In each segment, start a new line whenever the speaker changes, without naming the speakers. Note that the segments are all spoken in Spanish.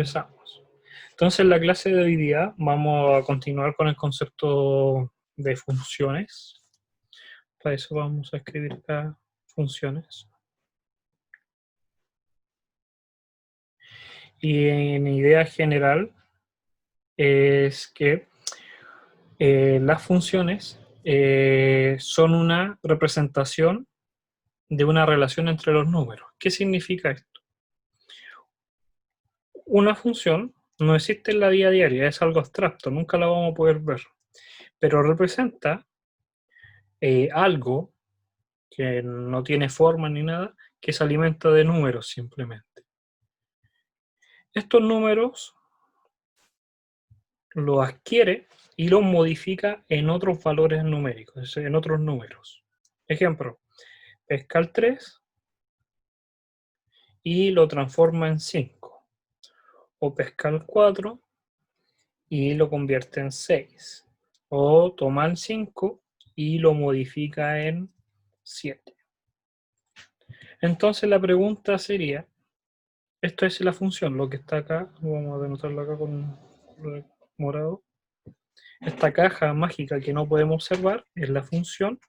empezamos. Entonces, en la clase de hoy día vamos a continuar con el concepto de funciones. Para eso vamos a escribir acá funciones. Y en idea general es que las funciones son una representación de una relación entre los números. ¿Qué significa esto? Una función no existe en la vida diaria, es algo abstracto, nunca la vamos a poder ver, pero representa algo que no tiene forma ni nada, que se alimenta de números simplemente. Estos números los adquiere y los modifica en otros valores numéricos, en otros números. Ejemplo, pesca el 3 y lo transforma en 5. O pesca el 4 y lo convierte en 6. O toma el 5 y lo modifica en 7. Entonces la pregunta sería, esto es la función, lo que está acá, vamos a denotarlo acá con morado. Esta caja mágica que no podemos observar es la función,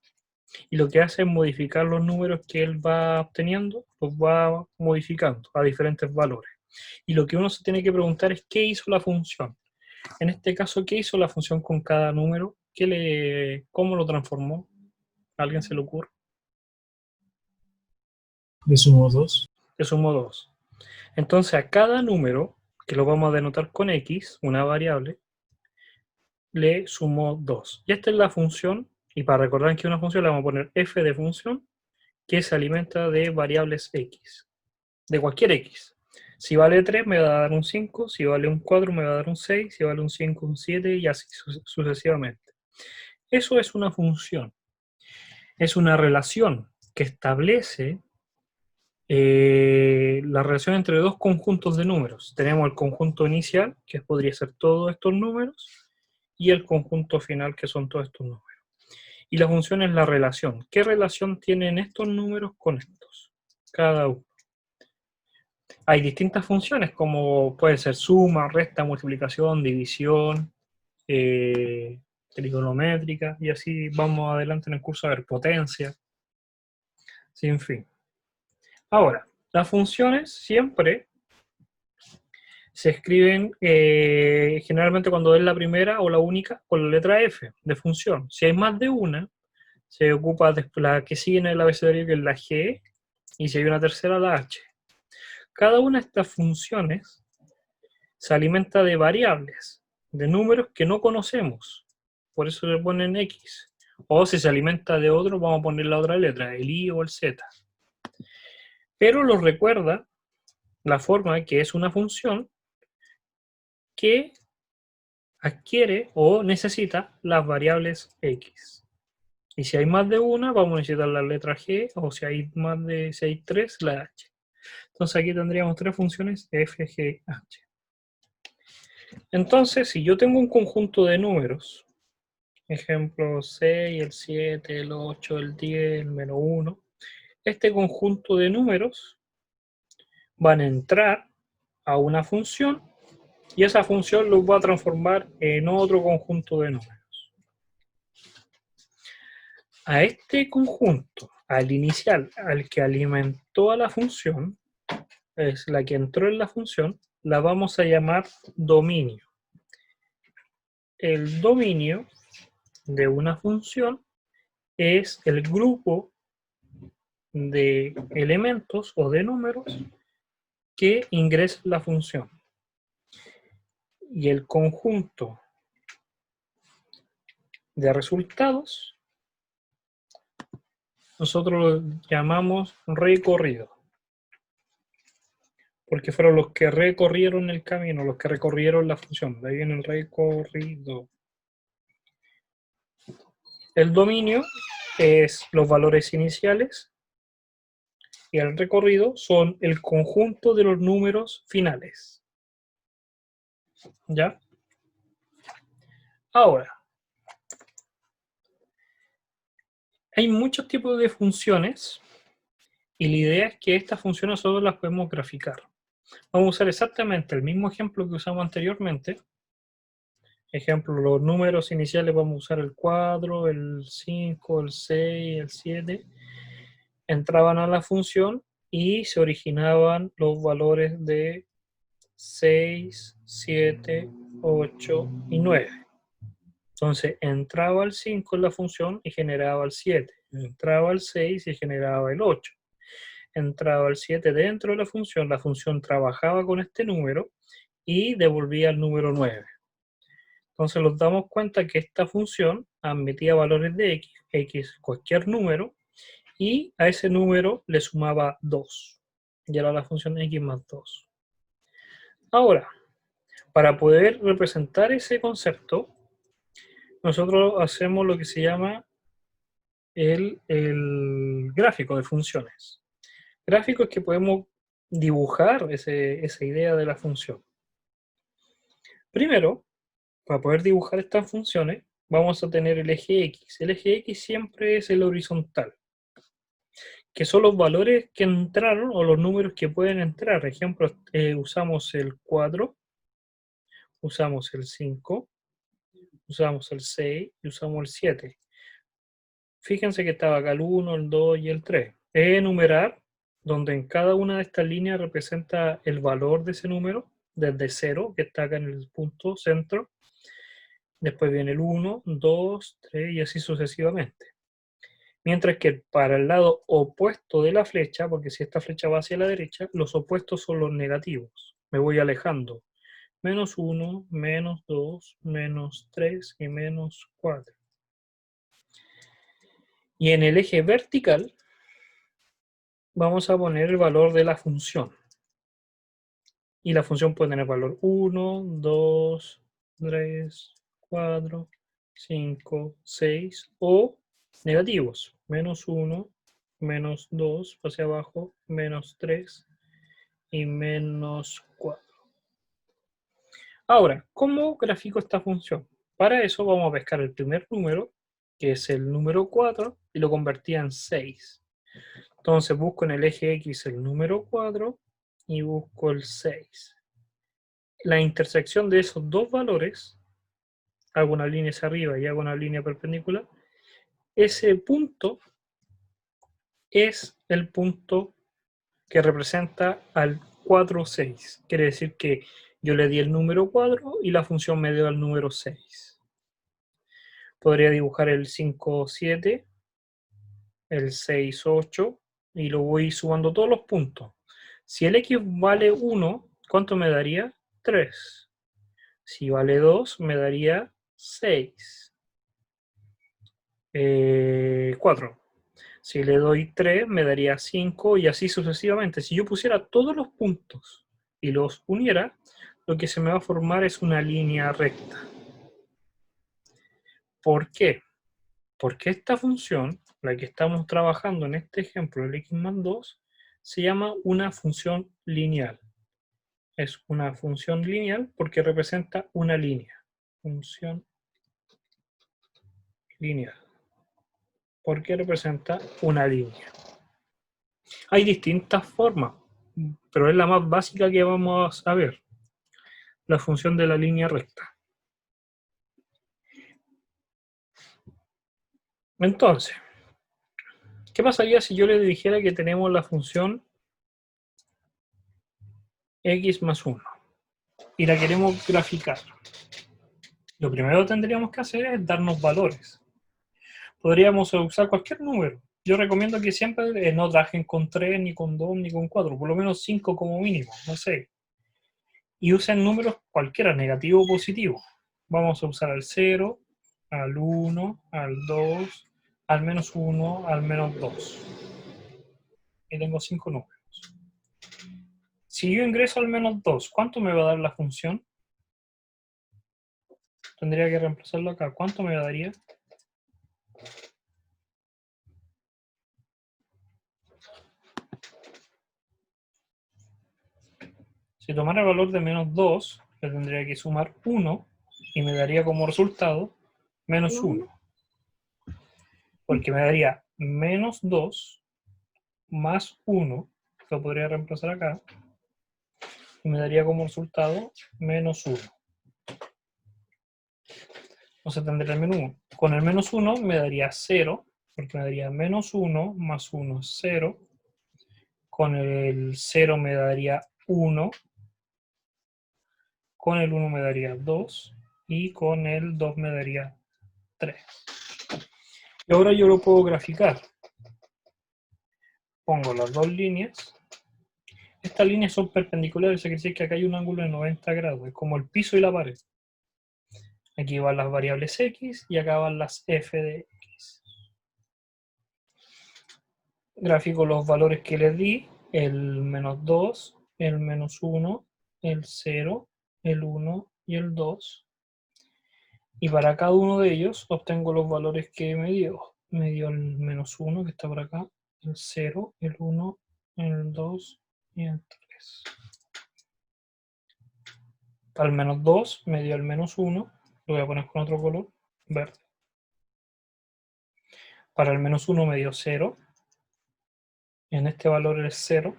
y lo que hace es modificar los números que él va obteniendo, los va modificando a diferentes valores. Y lo que uno se tiene que preguntar es qué hizo la función. En este caso, ¿qué hizo la función con cada número? ¿Cómo lo transformó? ¿A alguien se le ocurre?
Le sumó 2.
Le sumó 2. Entonces a cada número, que lo vamos a denotar con X, una variable, le sumó 2. Y esta es la función, y para recordar que una función le vamos a poner f de función, que se alimenta de variables X, de cualquier X. Si vale 3 me va a dar un 5, si vale un 4 me va a dar un 6, si vale un 5 un 7 y así sucesivamente. Eso es una función. Es una relación que establece la relación entre dos conjuntos de números. Tenemos el conjunto inicial, que podría ser todos estos números, y el conjunto final, que son todos estos números. Y la función es la relación. ¿Qué relación tienen estos números con estos? Cada uno. Hay distintas funciones, como puede ser suma, resta, multiplicación, división, trigonométrica, y así vamos adelante en el curso a ver potencia, sin fin. Ahora, las funciones siempre se escriben generalmente cuando es la primera o la única con la letra F de función. Si hay más de una, se ocupa la que sigue en el abecedario, que es la G, y si hay una tercera, la H. Cada una de estas funciones se alimenta de variables, de números que no conocemos, por eso le ponen X. O si se alimenta de otro, vamos a poner la otra letra, el I o el Z. Pero lo recuerda la forma que es una función que adquiere o necesita las variables X. Y si hay más de una, vamos a necesitar la letra G, o si hay más de 6, 3, la H. Entonces aquí tendríamos tres funciones, F, G, H. Entonces, si yo tengo un conjunto de números, ejemplo 6, el 7, el 8, el 10, el menos 1, este conjunto de números van a entrar a una función y esa función los va a transformar en otro conjunto de números. A este conjunto, al inicial, al que alimentó a la función, es la que entró en la función, la vamos a llamar dominio. El dominio de una función es el grupo de elementos o de números que ingresa la función. Y el conjunto de resultados nosotros lo llamamos recorrido, porque fueron los que recorrieron el camino, los que recorrieron la función. De ahí viene el recorrido. El dominio es los valores iniciales y el recorrido son el conjunto de los números finales. ¿Ya? Ahora, hay muchos tipos de funciones y la idea es que estas funciones solo las podemos graficar. Vamos a usar exactamente el mismo ejemplo que usamos anteriormente. Ejemplo, los números iniciales vamos a usar el 4, el 5, el 6, el 7. Entraban a la función y se originaban los valores de 6, 7, 8 y 9. Entonces entraba el 5 en la función y generaba el 7. Entraba el 6 y generaba el 8. Entraba el 7 dentro de la función trabajaba con este número y devolvía el número 9. Entonces nos damos cuenta que esta función admitía valores de x, cualquier número, y a ese número le sumaba 2. Y era la función x más 2. Ahora, para poder representar ese concepto, nosotros hacemos lo que se llama el gráfico de funciones. Gráfico es que podemos dibujar esa idea de la función. Primero, para poder dibujar estas funciones, vamos a tener el eje X. El eje X siempre es el horizontal, que son los valores que entraron o los números que pueden entrar. Ejemplo, usamos el 4, usamos el 5, usamos el 6 y usamos el 7. Fíjense que estaba acá el 1, el 2 y el 3. Es enumerar, donde en cada una de estas líneas representa el valor de ese número, desde 0, que está acá en el punto centro. Después viene el 1, 2, 3 y así sucesivamente. Mientras que para el lado opuesto de la flecha, porque si esta flecha va hacia la derecha, los opuestos son los negativos. Me voy alejando. Menos 1, menos 2, menos 3 y menos 4. Y en el eje vertical vamos a poner el valor de la función. Y la función puede tener valor 1, 2, 3, 4, 5, 6 o negativos. Menos 1, menos 2 hacia abajo, menos 3 y menos 4. Ahora, ¿cómo grafico esta función? Para eso vamos a pescar el primer número, que es el número 4, y lo convertía en 6. Entonces busco en el eje X el número 4 y busco el 6. La intersección de esos dos valores, hago una línea hacia arriba y hago una línea perpendicular, ese punto es el punto que representa al 4, 6. Quiere decir que yo le di el número 4 y la función me dio el número 6. Podría dibujar el 5, 7, el 6, 8 y lo voy sumando todos los puntos. Si el x vale 1, ¿cuánto me daría? 3. Si vale 2, me daría 6. 4. Si le doy 3, me daría 5 y así sucesivamente. Si yo pusiera todos los puntos y los uniera, lo que se me va a formar es una línea recta. ¿Por qué? Porque esta función, la que estamos trabajando en este ejemplo, el x más 2, se llama una función lineal. Es una función lineal porque representa una línea. Función lineal. Porque representa una línea. Hay distintas formas, pero es la más básica que vamos a ver. La función de la línea recta. Entonces, ¿qué pasaría si yo le dijera que tenemos la función x más 1 y la queremos graficar? Lo primero que tendríamos que hacer es darnos valores. Podríamos usar cualquier número. Yo recomiendo que siempre no trabajen con 3, ni con 2, ni con 4, por lo menos 5 como mínimo, no sé. Y usen números cualquiera, negativo o positivo. Vamos a usar al 0, al 1, al 2, al menos 1, al menos 2. Y tengo 5 números. Si yo ingreso al menos 2, ¿cuánto me va a dar la función? Tendría que reemplazarlo acá. ¿Cuánto me daría? Si tomara el valor de menos 2, le tendría que sumar 1 y me daría como resultado menos 1. Porque me daría menos 2 más 1, lo podría reemplazar acá, y me daría como resultado menos 1. Entonces tendría el menos 1. Con el menos 1 me daría 0, porque me daría menos 1 más 1 es 0. Con el 0 me daría 1. Con el 1 me daría 2. Y con el 2 me daría 3. Y ahora yo lo puedo graficar. Pongo las dos líneas. Estas líneas son perpendiculares, eso quiere decir que acá hay un ángulo de 90 grados. Es como el piso y la pared. Aquí van las variables x y acá van las f de x. Gráfico los valores que les di, el menos 2, el menos 1, el 0, el 1 y el 2. Y para cada uno de ellos obtengo los valores que me dio. Me dio el menos 1 que está por acá, el 0, el 1, el 2 y el 3. Para el menos 2 me dio el menos 1, lo voy a poner con otro color, verde. Para el menos 1 me dio 0. En este valor es 0,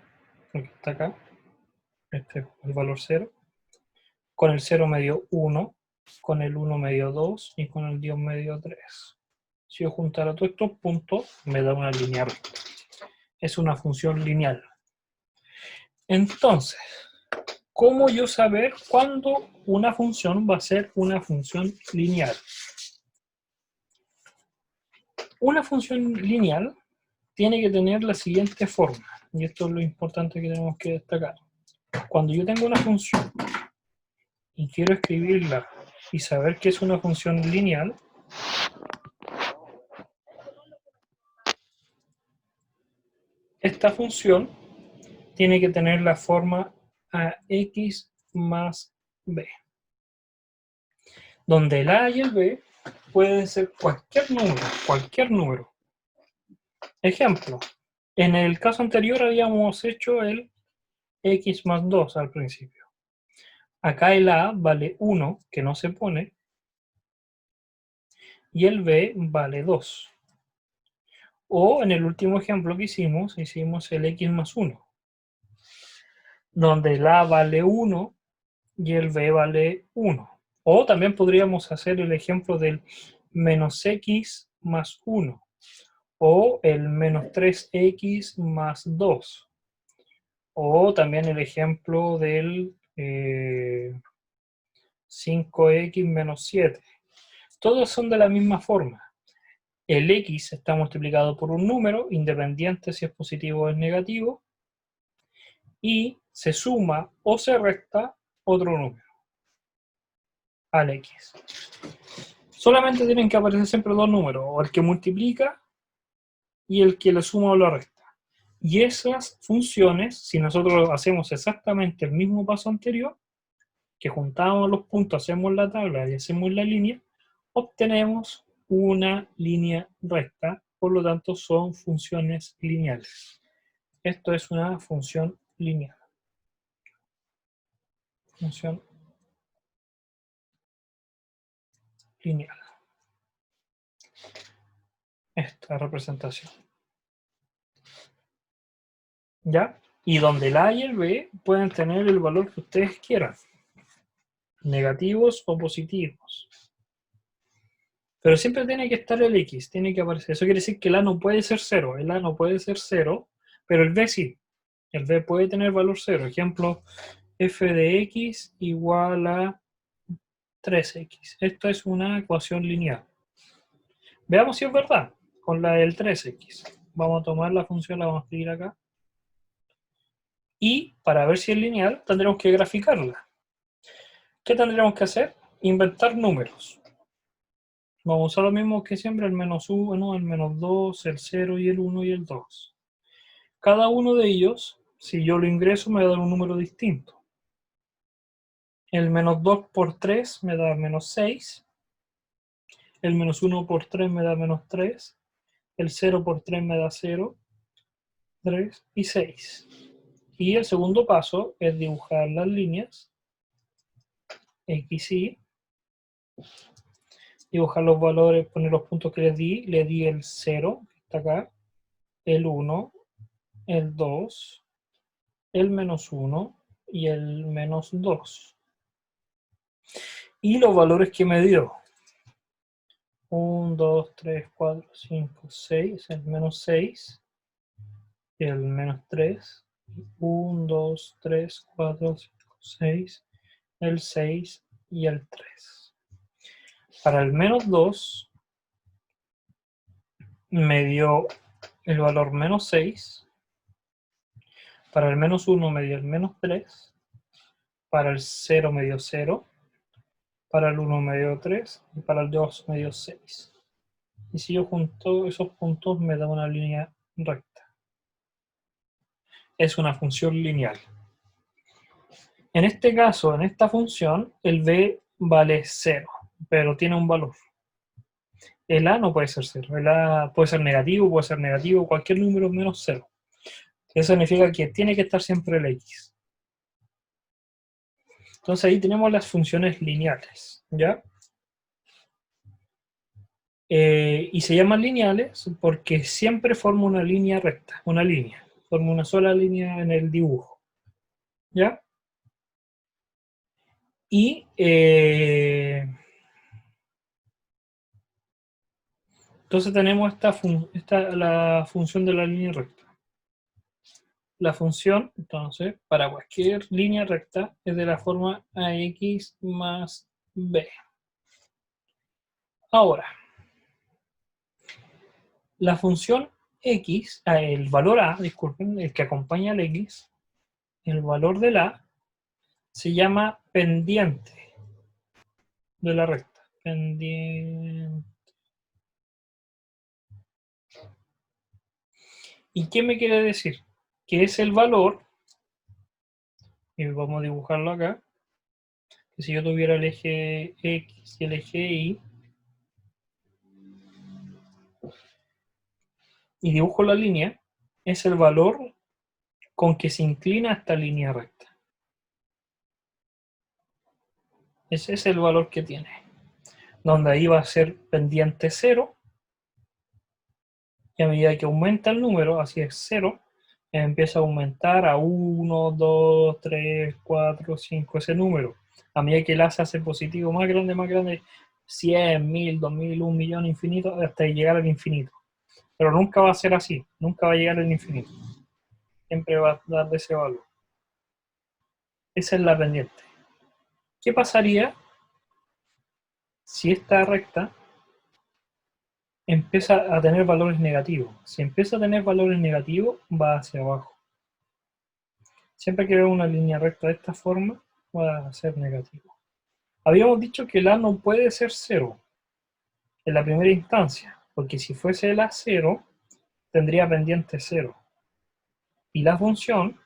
porque está acá. Este es el valor 0. Con el 0 me dio 1, con el 1 me dio 2 y con el 2 me dio 3. Si yo juntara todos estos puntos, me da una línea recta. Es una función lineal. Entonces, ¿cómo yo saber cuándo una función va a ser una función lineal? Una función lineal tiene que tener la siguiente forma, y esto es lo importante que tenemos que destacar. Cuando yo tengo una función y quiero escribirla y saber que es una función lineal, esta función tiene que tener la forma ax más b, donde el a y el b pueden ser cualquier número. Ejemplo, en el caso anterior habíamos hecho el x más 2 al principio. Acá el a vale 1, que no se pone, y el b vale 2. O en el último ejemplo que hicimos el x más 1, donde el a vale 1 y el b vale 1. O también podríamos hacer el ejemplo del menos x más 1, o el menos 3x más 2, o también el ejemplo del 5x menos 7. Todos son de la misma forma. El x está multiplicado por un número, independiente si es positivo o es negativo, y se suma o se resta otro número al x. Solamente tienen que aparecer siempre dos números, o el que multiplica y el que le suma o lo resta. Y esas funciones, si nosotros hacemos exactamente el mismo paso anterior, que juntamos los puntos, hacemos la tabla y hacemos la línea, obtenemos una línea recta, por lo tanto son funciones lineales. Esto es una función lineal. Función lineal. Esta representación. ¿Ya? Y donde el a y el b pueden tener el valor que ustedes quieran. Negativos o positivos. Pero siempre tiene que estar el x, tiene que aparecer. Eso quiere decir que el a no puede ser 0. El a no puede ser 0, pero el b sí. El b puede tener valor 0. Ejemplo, f de x igual a 3x. Esto es una ecuación lineal. Veamos si es verdad con la del 3x. Vamos a tomar la función, la vamos a escribir acá. Y para ver si es lineal, tendremos que graficarla. ¿Qué tendremos que hacer? Inventar números. Vamos a usar lo mismo que siempre, el menos 1, el menos 2, el 0 y el 1 y el 2. Cada uno de ellos, si yo lo ingreso, me va a dar un número distinto. El menos 2 por 3 me da menos 6. El menos 1 por 3 me da menos 3. El 0 por 3 me da 0, 3 y 6. Y el segundo paso es dibujar las líneas X, Y, dibujar los valores, poner los puntos que les di el 0, que está acá, el 1, el 2, el menos 1 y el menos 2. Y los valores que me dio. 1, 2, 3, 4, 5, 6, el menos 6 y el menos 3. 1, 2, 3, 4, 5, 6, el 6 y el 3. Para el menos 2 me dio el valor menos 6. Para el menos 1 me dio el menos 3. Para el 0 me dio 0. Para el 1 me dio 3. Y para el 2 me dio 6. Y si yo junto esos puntos me da una línea recta. Es una función lineal. En este caso, en esta función, el b vale 0, pero tiene un valor. El a no puede ser 0. El a puede ser negativo, cualquier número menos 0. Eso significa que tiene que estar siempre el x. Entonces ahí tenemos las funciones lineales, ¿ya? Y se llaman lineales porque siempre forma una línea recta, una línea. Forma una sola línea en el dibujo, ¿ya? Y entonces tenemos la función de la línea recta. La función, entonces, para cualquier línea recta es de la forma ax más b. Ahora, la función x, el valor a, disculpen, el que acompaña al x, el valor del a, se llama pendiente de la recta. Pendiente. ¿Y qué me quiere decir? Que es el valor, y vamos a dibujarlo acá, que si yo tuviera el eje X y el eje Y, y dibujo la línea, es el valor con que se inclina esta línea recta. Ese es el valor que tiene. Donde ahí va a ser pendiente 0, y a medida que aumenta el número, así es 0, empieza a aumentar a 1, 2, 3, 4, 5, ese número. A medida que el A se hace positivo más grande, 100, 1000, 2000, 1 millón, infinito, hasta llegar al infinito. Pero nunca va a ser así, nunca va a llegar al infinito. Siempre va a dar de ese valor. Esa es la pendiente. ¿Qué pasaría si esta recta empieza a tener valores negativos? Si empieza a tener valores negativos, va hacia abajo. Siempre que veo una línea recta de esta forma, va a ser negativo. Habíamos dicho que el A no puede ser 0 en la primera instancia, porque si fuese el A 0, tendría pendiente 0. Y la función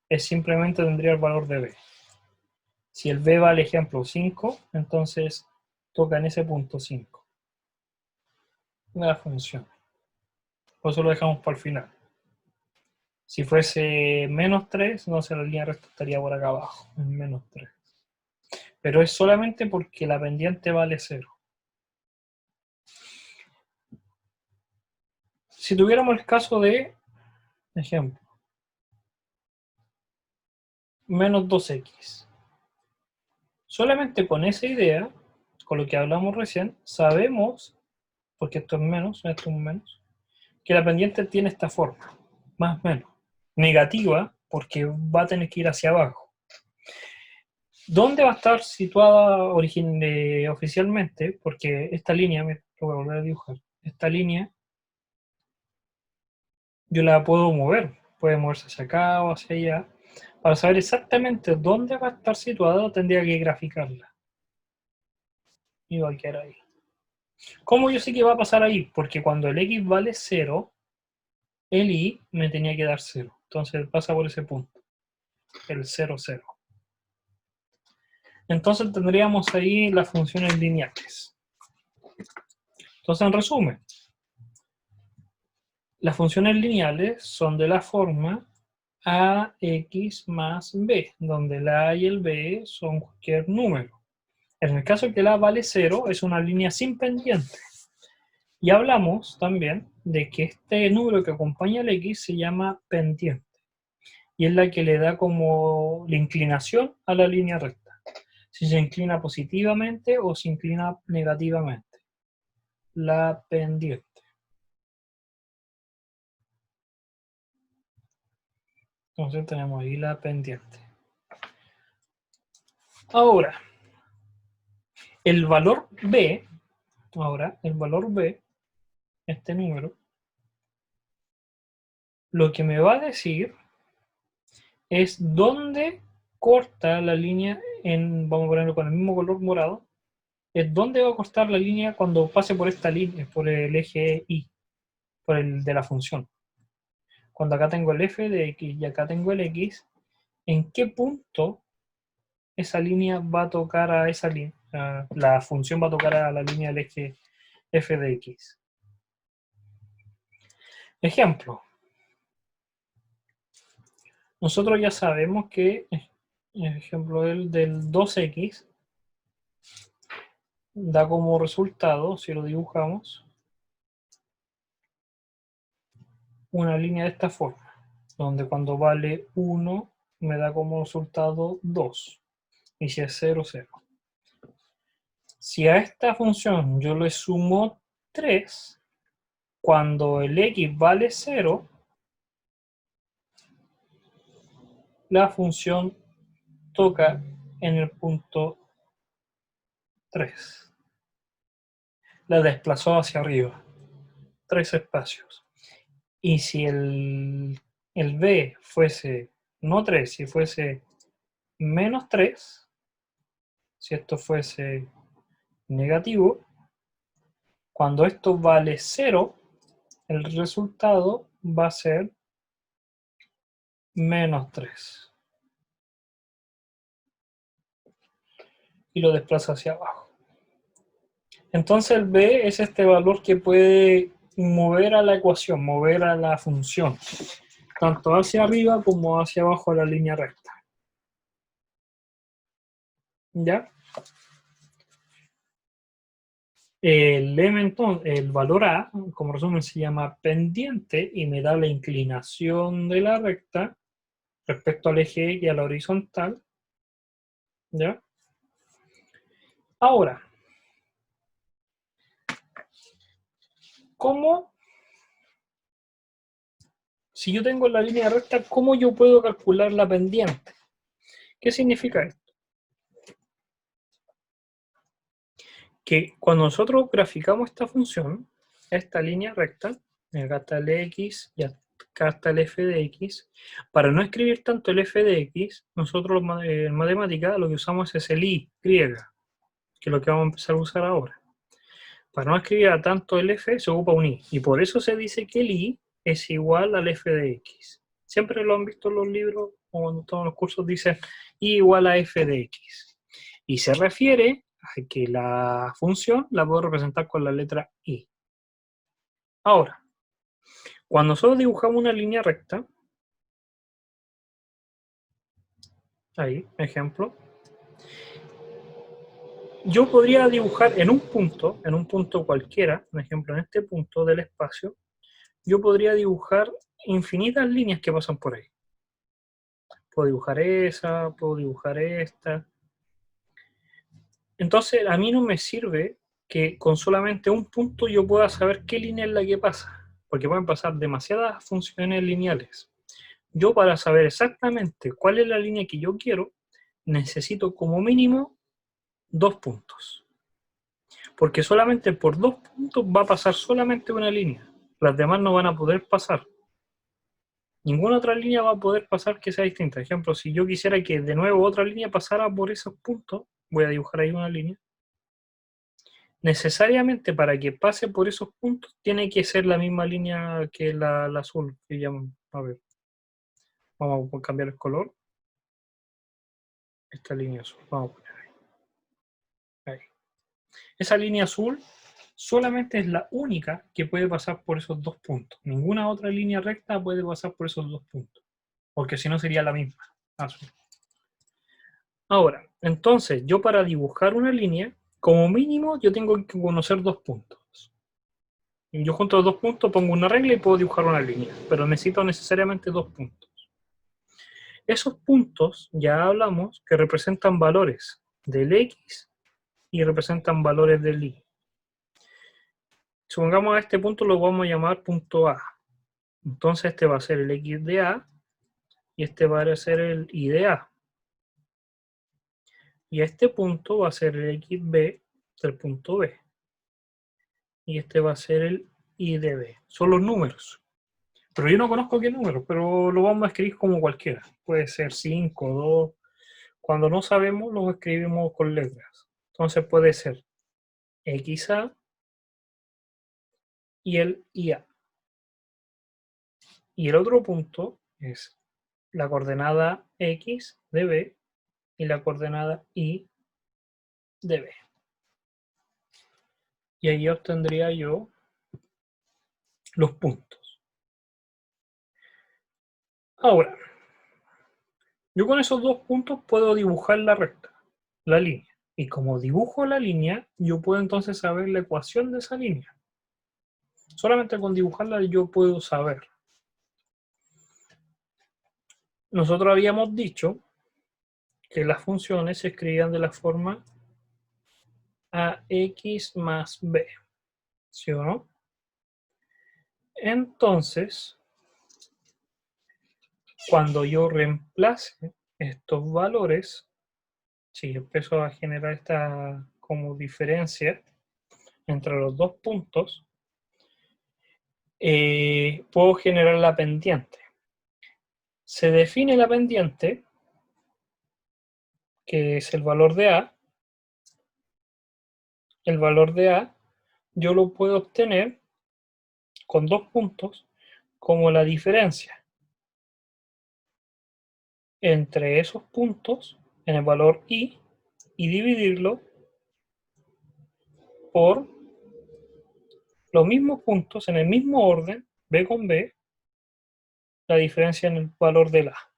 es simplemente tendría el valor de b. Si el b vale, ejemplo, 5, entonces toca en ese punto 5. La función. Por eso lo dejamos para el final. Si fuese menos 3, entonces la línea recta estaría por acá abajo, en menos 3. Pero es solamente porque la pendiente vale 0. Si tuviéramos el caso de, ejemplo, menos 2x. Solamente con esa idea, con lo que hablamos recién, sabemos, porque esto es menos, esto es un menos, que la pendiente tiene esta forma, más o menos. Negativa, porque va a tener que ir hacia abajo. ¿Dónde va a estar situada oficialmente? Porque esta línea, lo voy a volver a dibujar, esta línea yo la puedo mover, puede moverse hacia acá o hacia allá. Para saber exactamente dónde va a estar situada, tendría que graficarla. Y va a quedar ahí. ¿Cómo yo sé que va a pasar ahí? Porque cuando el x vale 0, el y me tenía que dar 0. Entonces pasa por ese punto, el 0, 0. Entonces tendríamos ahí las funciones lineales. Entonces, en resumen, las funciones lineales son de la forma ax más b, donde el a y el b son cualquier número. En el caso que el a vale 0, es una línea sin pendiente. Y hablamos también de que este número que acompaña al x se llama pendiente. y es la que le da como la inclinación a la línea recta. Si se inclina positivamente o se inclina negativamente. La pendiente. Entonces tenemos ahí la pendiente. Ahora, el valor B, este número, lo que me va a decir es dónde corta la línea, vamos a ponerlo con el mismo color morado, es dónde va a cortar la línea cuando pase por esta línea, por el eje Y, por el de la función. Cuando acá tengo el f de x y acá tengo el x, ¿en qué punto esa línea va a tocar a esa línea? La función va a tocar a la línea del eje f de x. Ejemplo. Nosotros ya sabemos que, ejemplo, el del 2x da como resultado, si lo dibujamos, una línea de esta forma, donde cuando vale 1 me da como resultado 2, y si es 0, 0. Si a esta función yo le sumo 3, cuando el x vale 0, la función toca en el punto 3. La desplazó hacia arriba, 3 espacios. Y si el b fuese no 3, si fuese menos 3, si esto fuese negativo, cuando esto vale 0, el resultado va a ser menos 3. Y lo desplaza hacia abajo. Entonces el b es este valor que puede mover a la ecuación, mover a la función, tanto hacia arriba como hacia abajo a la línea recta. ¿Ya? El valor A, como resumen, se llama pendiente y me da la inclinación de la recta respecto al eje y a la horizontal. ¿Ya? Ahora, ¿cómo? Si yo tengo la línea recta, ¿cómo yo puedo calcular la pendiente? ¿Qué significa esto? Que cuando nosotros graficamos esta función, esta línea recta, acá está el x y acá está el f de x, para no escribir tanto el f de x, nosotros en matemática lo que usamos es el y, que es lo que vamos a empezar a usar ahora. Para no escribir a tanto el f se ocupa un y, y por eso se dice que el y es igual al f de x. Siempre lo han visto en los libros o en todos los cursos dicen y igual a f de x. Y se refiere a que la función la puedo representar con la letra i. Ahora, cuando nosotros dibujamos una línea recta, ahí, ejemplo, yo podría dibujar en un punto cualquiera, por ejemplo en este punto del espacio, yo podría dibujar infinitas líneas que pasan por ahí. Puedo dibujar esa, puedo dibujar esta. Entonces, a mí no me sirve que con solamente un punto yo pueda saber qué línea es la que pasa, porque pueden pasar demasiadas funciones lineales. Yo para saber exactamente cuál es la línea que yo quiero, necesito como mínimo 2 puntos. Porque solamente por 2 puntos va a pasar solamente una línea. Las demás no van a poder pasar. Ninguna otra línea va a poder pasar que sea distinta. Por ejemplo, si yo quisiera que de nuevo otra línea pasara por esos puntos, voy a dibujar ahí una línea. Necesariamente para que pase por esos puntos tiene que ser la misma línea que la azul. Que llaman. A ver, vamos a cambiar el color. Esta línea azul, vamos a poner ahí. Esa línea azul solamente es la única que puede pasar por esos 2 puntos. Ninguna otra línea recta puede pasar por esos 2 puntos. Porque si no sería la misma. Azul. Ahora, entonces, yo para dibujar una línea, como mínimo, yo tengo que conocer 2 puntos. Yo junto los 2 puntos pongo una regla y puedo dibujar una línea, pero necesito necesariamente 2 puntos. Esos puntos ya hablamos que representan valores del X y representan valores del Y. Supongamos a este punto lo vamos a llamar punto A. Entonces este va a ser el X de A y este va a ser el Y de A. Y este punto va a ser el XB del punto B. Y este va a ser el Y de B. Son los números. Pero yo no conozco qué número, pero lo vamos a escribir como cualquiera. Puede ser 5, 2. Cuando no sabemos, lo escribimos con letras. Entonces puede ser XA y el IA. Y el otro punto es la coordenada X de B y la coordenada Y de B. Y ahí obtendría yo los puntos. Ahora, yo con esos dos puntos puedo dibujar la recta, la línea. Y como dibujo la línea, yo puedo entonces saber la ecuación de esa línea. Solamente con dibujarla yo puedo saber. Nosotros habíamos dicho que las funciones se escribían de la forma AX más B, ¿sí o no? Entonces, cuando yo reemplace estos valores, si yo empiezo a generar esta como diferencia entre los dos puntos, puedo generar la pendiente. Se define la pendiente, que es el valor de A. El valor de A yo lo puedo obtener con dos puntos como la diferencia entre esos puntos en el valor I y dividirlo por los mismos puntos en el mismo orden, B con B, la diferencia en el valor del A.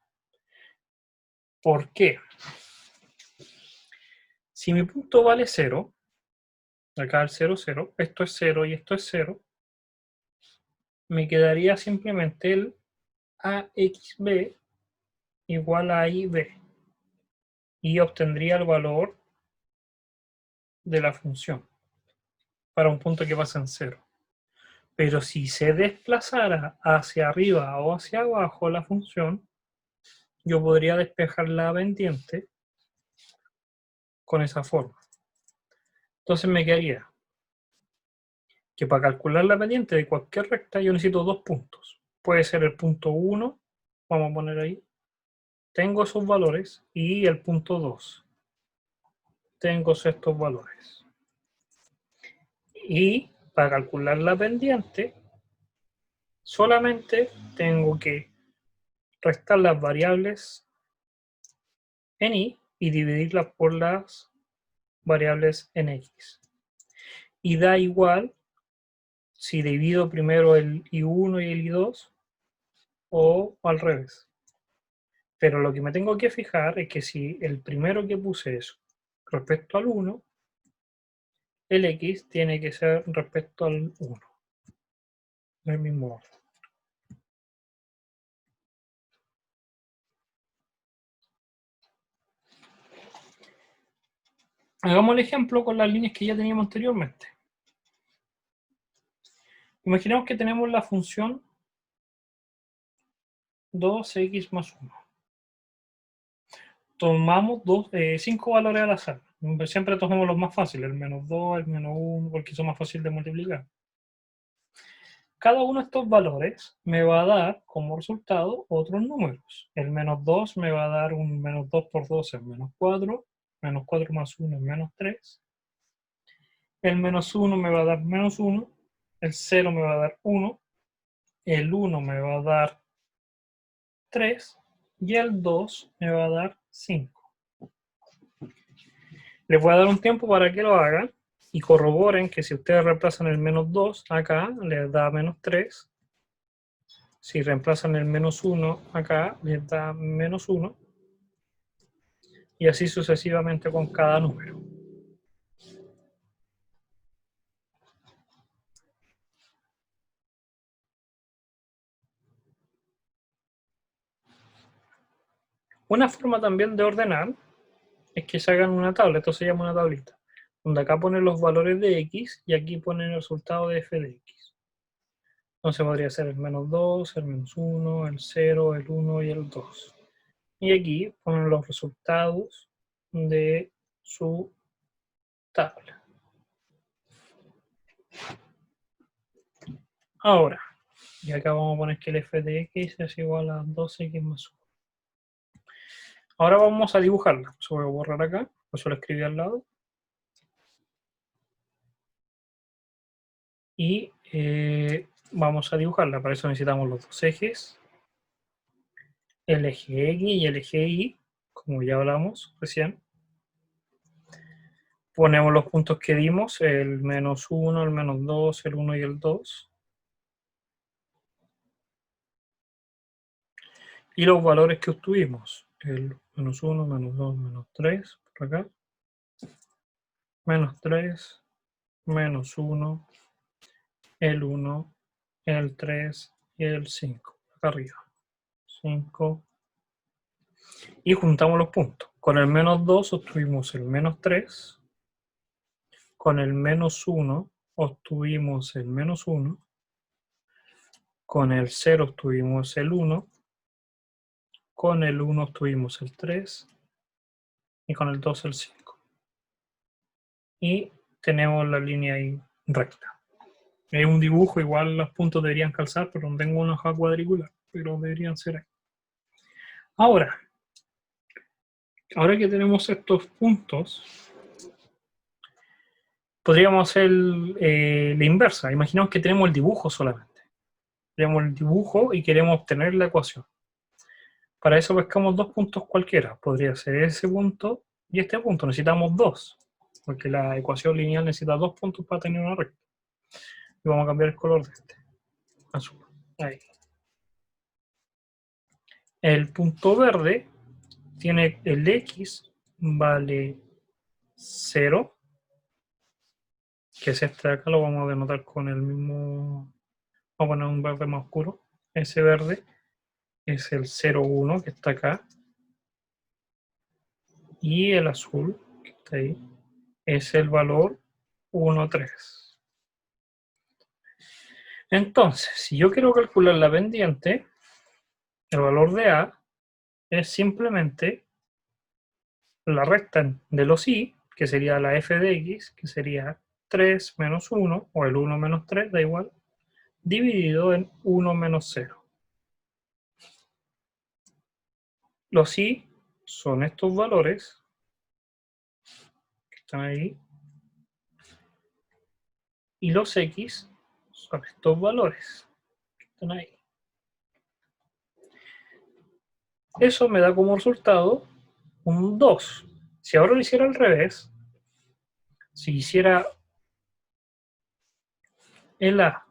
¿Por qué? Si mi punto vale 0, acá el 0, 0, esto es 0 y esto es 0, me quedaría simplemente el AXB igual a IB y obtendría el valor de la función para un punto que pasa en 0. Pero si se desplazara hacia arriba o hacia abajo la función, yo podría despejar la pendiente con esa forma. Entonces me quedaría que para calcular la pendiente de cualquier recta yo necesito dos puntos. Puede ser el punto 1, vamos a poner ahí, tengo esos valores, y el punto 2, tengo estos valores. Y para calcular la pendiente, solamente tengo que restar las variables en y dividirlas por las variables en x. Y da igual si divido primero el i1 y el i2 o al revés. Pero lo que me tengo que fijar es que si el primero que puse es respecto al 1, el x tiene que ser respecto al 1. En el mismo orden. Hagamos el ejemplo con las líneas que ya teníamos anteriormente. Imaginemos que tenemos la función 2x más 1. Tomamos 5 valores al azar. Siempre tomamos los más fáciles, el menos 2, el menos 1, porque son más fáciles de multiplicar. Cada uno de estos valores me va a dar como resultado otros números. El menos 2 me va a dar un menos 2 por 2 es menos 4, menos 4 más 1 es menos 3. El menos 1 me va a dar menos 1, el 0 me va a dar 1, el 1 me va a dar 3 y el 2 me va a dar 5. Les voy a dar un tiempo para que lo hagan y corroboren que si ustedes reemplazan el menos 2 acá, les da menos 3. Si reemplazan el menos 1 acá, les da menos 1. Y así sucesivamente con cada número. Una forma también de ordenar es que se hagan una tabla, esto se llama una tablita, donde acá ponen los valores de x y aquí ponen el resultado de f de x. Entonces podría ser el menos 2, el menos 1, el 0, el 1 y el 2. Y aquí ponen los resultados de su tabla. Ahora, y acá vamos a poner que el f de x es igual a 2x más 1. Ahora vamos a dibujarla. Eso voy a borrar acá, eso lo escribí al lado. Y vamos a dibujarla. Para eso necesitamos los dos ejes, el eje X y el eje Y, como ya hablamos recién. Ponemos los puntos que dimos, el menos 1, el menos 2, el 1 y el 2. Y los valores que obtuvimos, el menos 1, menos 2, menos 3, por acá. Menos 3, menos 1, el 1, el 3 y el 5. Acá arriba. 5. Y juntamos los puntos. Con el menos 2 obtuvimos el menos 3. Con el menos 1 obtuvimos el menos 1. Con el 0 obtuvimos el 1. Con el 1 obtuvimos el 3. Y con el 2 el 5. Y tenemos la línea ahí recta. Es un dibujo, igual los puntos deberían calzar, pero no tengo una hoja cuadricular, pero deberían ser ahí. Ahora que tenemos estos puntos, podríamos hacer la inversa. Imaginemos que tenemos el dibujo solamente. Tenemos el dibujo y queremos obtener la ecuación. Para eso pescamos dos puntos cualquiera. Podría ser ese punto y este punto. Necesitamos dos, porque la ecuación lineal necesita dos puntos para tener una recta. Y vamos a cambiar el color de este. Azul. Ahí. El punto verde tiene el x vale 0, que es este de acá, lo vamos a denotar con el mismo, vamos a poner un verde más oscuro. Ese verde es el 0,1 que está acá, y el azul que está ahí es el valor 1,3. Entonces, si yo quiero calcular la pendiente, el valor de A es simplemente la recta de los Y, que sería la f de x, que sería 3 menos 1, o el 1 menos 3, da igual, dividido en 1 menos 0. Los Y son estos valores, que están ahí, y los X son estos valores, que están ahí. Eso me da como resultado un 2. Si ahora lo hiciera al revés, si hiciera el A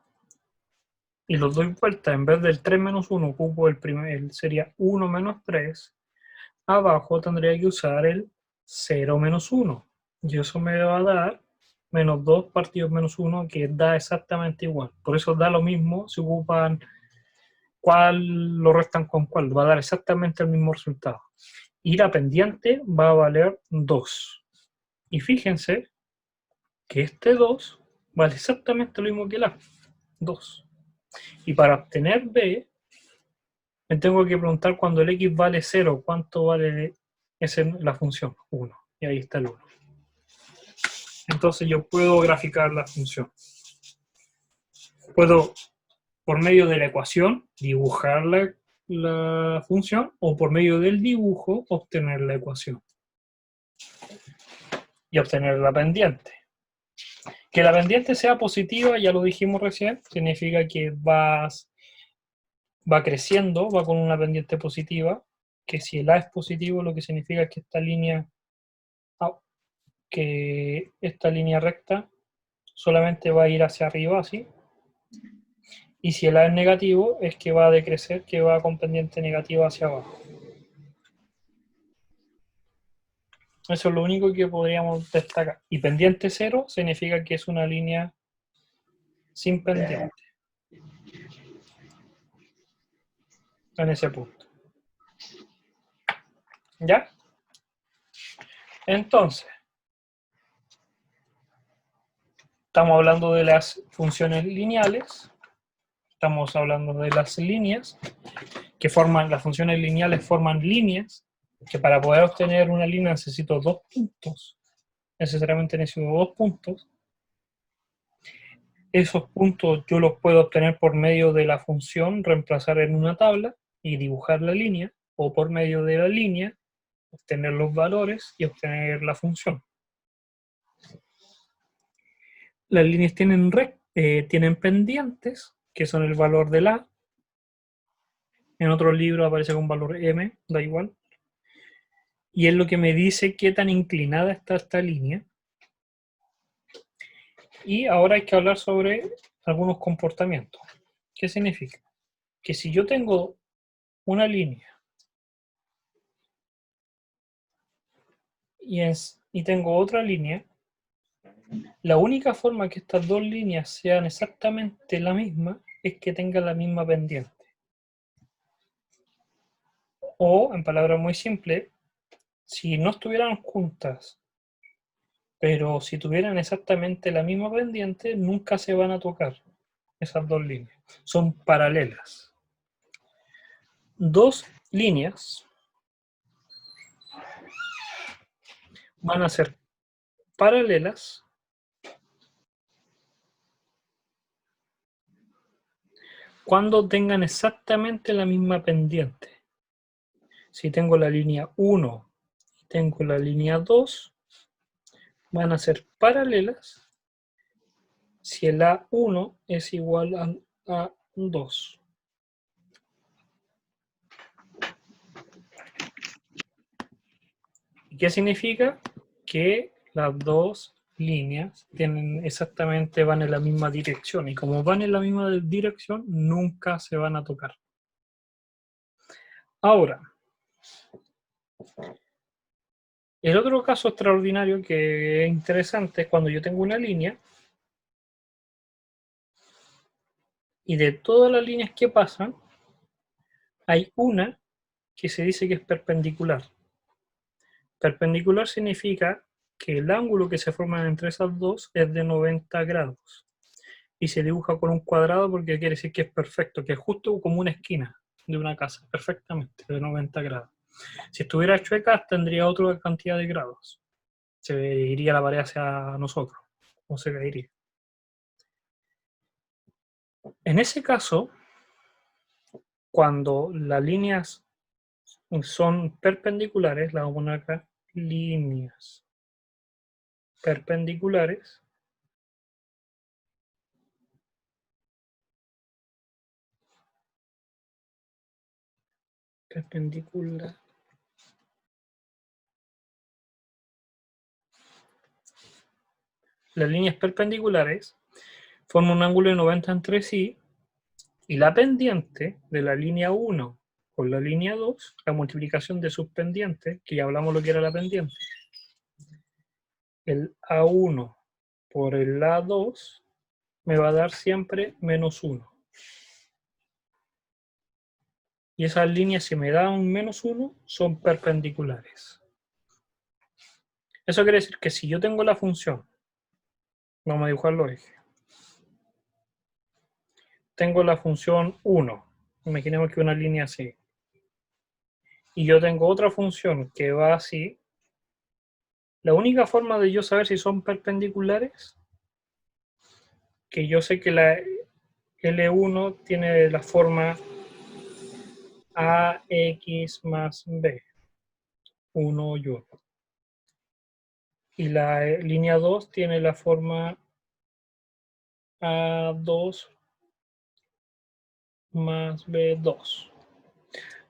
y los doy vuelta, en vez del 3 menos 1 ocupo el primer, sería 1 menos 3, abajo tendría que usar el 0 menos 1. Y eso me va a dar menos 2 partido menos 1, que da exactamente igual. Por eso da lo mismo si ocupan cuál lo restan con cuál. Va a dar exactamente el mismo resultado. Y la pendiente va a valer 2. Y fíjense que este 2 vale exactamente lo mismo que el A. 2. Y para obtener B, me tengo que preguntar cuando el X vale 0, ¿cuánto vale la función? 1. Y ahí está el 1. Entonces yo puedo graficar la función. Puedo, por medio de la ecuación, dibujar la función, o por medio del dibujo, obtener la ecuación. Y obtener la pendiente. Que la pendiente sea positiva, ya lo dijimos recién, significa que va creciendo, va con una pendiente positiva, que si el A es positivo, lo que significa es que esta línea recta solamente va a ir hacia arriba, así. Y si el A es negativo, es que va a decrecer, que va con pendiente negativa hacia abajo. Eso es lo único que podríamos destacar. Y pendiente 0 significa que es una línea sin pendiente. En ese punto. ¿Ya? Entonces, estamos hablando de las funciones lineales, estamos hablando de las líneas, que forman, las funciones lineales forman líneas, que para poder obtener una línea necesito dos puntos, necesariamente necesito dos puntos. Esos puntos yo los puedo obtener por medio de la función, reemplazar en una tabla y dibujar la línea, o por medio de la línea, obtener los valores y obtener la función. Las líneas tienen pendientes, que son el valor de la. En otros libros aparece con valor m, da igual. Y es lo que me dice qué tan inclinada está esta línea. Y ahora hay que hablar sobre algunos comportamientos. ¿Qué significa? Que si yo tengo una línea y tengo otra línea, la única forma que estas dos líneas sean exactamente la misma es que tengan la misma pendiente. O, en palabras muy simples, si no estuvieran juntas, pero si tuvieran exactamente la misma pendiente, nunca se van a tocar esas dos líneas. Son paralelas. Dos líneas van a ser paralelas cuando tengan exactamente la misma pendiente. Si tengo la línea 1 y tengo la línea 2, van a ser paralelas si el A1 es igual al A2. ¿Y qué significa? Que las dos líneas van en la misma dirección, y como van en la misma dirección, nunca se van a tocar. Ahora, el otro caso extraordinario que es interesante es cuando yo tengo una línea y de todas las líneas que pasan, hay una que se dice que es perpendicular. Perpendicular significa que el ángulo que se forma entre esas dos es de 90 grados. Y se dibuja con un cuadrado porque quiere decir que es perfecto, que es justo como una esquina de una casa, perfectamente, de 90 grados. Si estuviera chueca, tendría otra cantidad de grados. Se iría la pared hacia nosotros, o se caería. En ese caso, cuando las líneas son perpendiculares, la vamos a poner acá, líneas perpendiculares, perpendicular. Las líneas perpendiculares forman un ángulo de 90 entre sí, y la pendiente de la línea 1 con la línea 2, la multiplicación de sus pendientes, que ya hablamos lo que era la pendiente, el A1 por el A2 me va a dar siempre menos 1. Y esas líneas, si me dan un menos 1, son perpendiculares. Eso quiere decir que si yo tengo la función, vamos a dibujar los ejes, tengo la función 1, imaginemos que una línea así, y yo tengo otra función que va así, la única forma de yo saber si son perpendiculares, que yo sé que la L1 tiene la forma AX más B, 1 y 1. Y la línea 2 tiene la forma A2 más B2.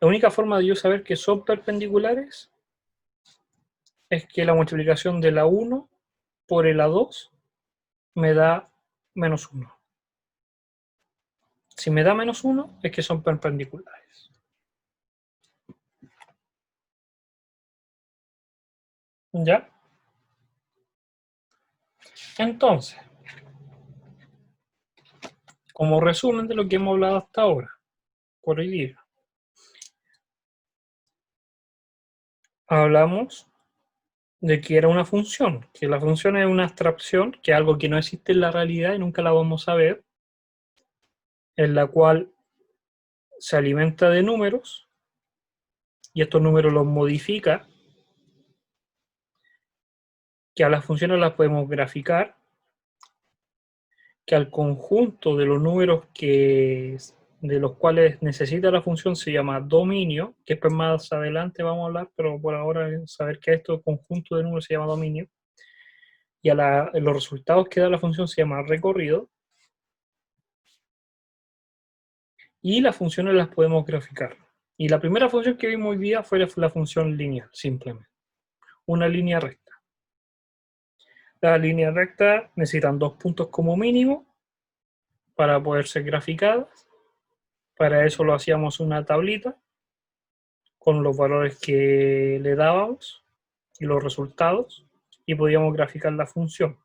La única forma de yo saber que son perpendiculares es que la multiplicación de la 1 por el A2 me da menos 1. Si me da menos 1 es que son perpendiculares. ¿Ya? Entonces, como resumen de lo que hemos hablado hasta ahora, por el libro, hablamos de que era una función, que la función es una abstracción, que es algo que no existe en la realidad y nunca la vamos a ver, en la cual se alimenta de números y estos números los modifica, que a las funciones las podemos graficar, que al conjunto de los números de los cuales necesita la función se llama dominio, que después más adelante vamos a hablar, pero por ahora saber que este conjunto de números se llama dominio, y los resultados que da la función se llama recorrido, y las funciones las podemos graficar. Y la primera función que vimos hoy día fue la función lineal, simplemente. Una línea recta. Las líneas rectas necesitan 2 puntos como mínimo para poder ser graficadas. Para eso lo hacíamos una tablita con los valores que le dábamos y los resultados, y podíamos graficar la función.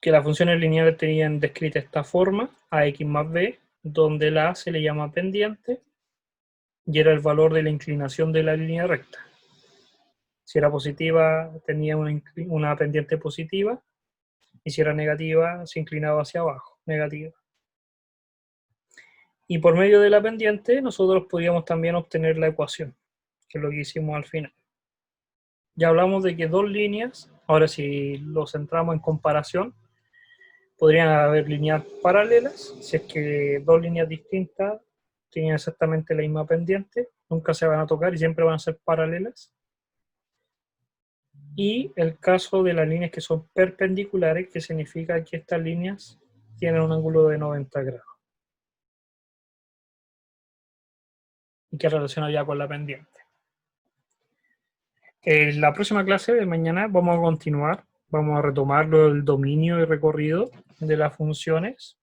Que las funciones lineales tenían descrita esta forma, ax más b, donde la a se le llama pendiente y era el valor de la inclinación de la línea recta. Si era positiva, tenía una pendiente positiva, y si era negativa, se inclinaba hacia abajo, negativa. Y por medio de la pendiente, nosotros podíamos también obtener la ecuación, que es lo que hicimos al final. Ya hablamos de que dos líneas, ahora si lo centramos en comparación, podrían haber líneas paralelas, si es que dos líneas distintas tienen exactamente la misma pendiente, nunca se van a tocar y siempre van a ser paralelas. Y el caso de las líneas que son perpendiculares, que significa que estas líneas tienen un ángulo de 90 grados. Y que relaciona ya con la pendiente. En la próxima clase de mañana vamos a continuar, vamos a retomar el dominio y recorrido de las funciones.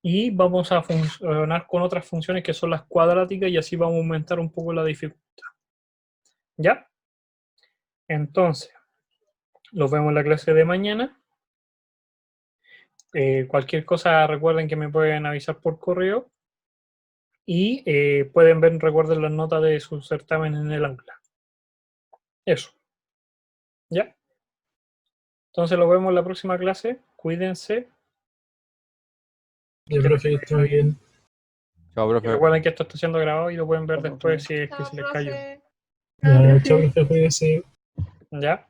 Y vamos a funcionar con otras funciones que son las cuadráticas y así vamos a aumentar un poco la dificultad. ¿Ya? Entonces, los vemos en la clase de mañana. Cualquier cosa, recuerden que me pueden avisar por correo. Y pueden ver, recuerden las notas de su certamen en el aula. Eso. ¿Ya? Entonces los vemos en la próxima clase. Cuídense.
Ya, profe, que esté bien.
Chao,
Y
profe.
recuerden que esto está siendo grabado y lo pueden ver después si es que se les cayó.
Ya, chao, profe, cuídese.
¿Ya?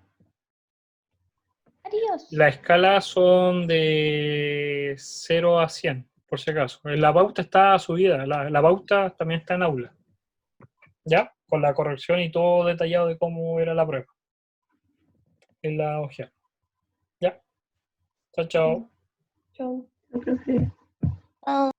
Adiós.
La escala son de 0 a 100, por si acaso. La pauta está subida, la pauta también está en aula. ¿Ya? Con la corrección y todo detallado de cómo era la prueba. En la hoja. ¿Ya? Chao, chao.
Chau.
Profe.
Chao.